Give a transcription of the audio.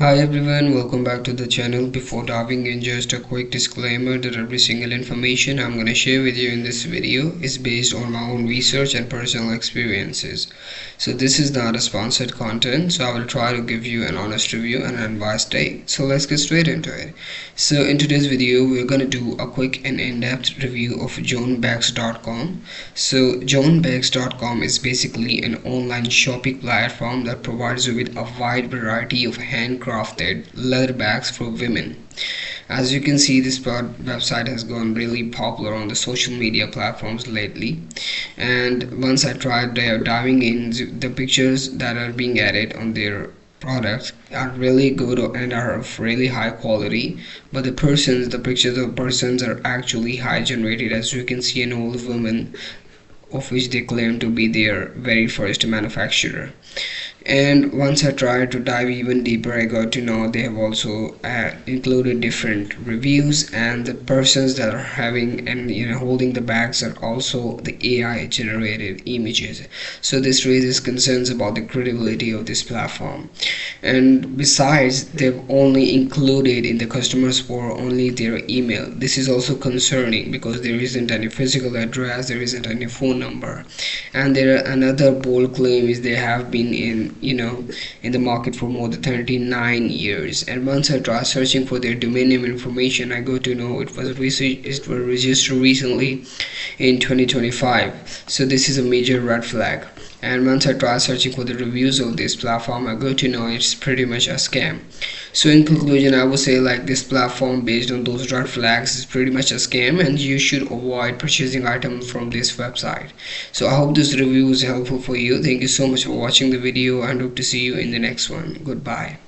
Hi everyone, welcome back to the channel. Before diving in, just a quick disclaimer that every single information I'm going to share with you in this video is based on my own research and personal experiences. So this is not a sponsored content, so I will try to give you an honest review and an advice take. So let's get straight into it. So in today's video, we're going to do a quick and in-depth review of joansbags.com. So joansbags.com is basically an online shopping platform that provides you with a wide variety of handcrafted leather bags for women. As you can see, this website has gone really popular on the social media platforms lately, and once I tried diving in, the pictures that are being added on their products are really good and are of really high quality, but the pictures of persons are actually high generated. As you can see, an old woman of which they claim to be their very first manufacturer. And once I tried to dive even deeper, I got to know they have also included different reviews, and the persons that are having and holding the bags are also the AI generated images. So this raises concerns about the credibility of this platform. And besides, they've only included in the customer support only their email. This is also concerning because there isn't any physical address, there isn't any phone number. And another bold claim is they have been in the market for more than 39 years. And once I tried searching for their domain name information, I got to know it was registered recently in 2025. So this is a major red flag. And once I tried searching for the reviews of this platform, I got to know it's pretty much a scam. So in conclusion, I would say like this platform based on those red flags is pretty much a scam, and you should avoid purchasing items from this website. So I hope this review is helpful for you. Thank you so much for watching the video and hope to see you in the next one. Goodbye.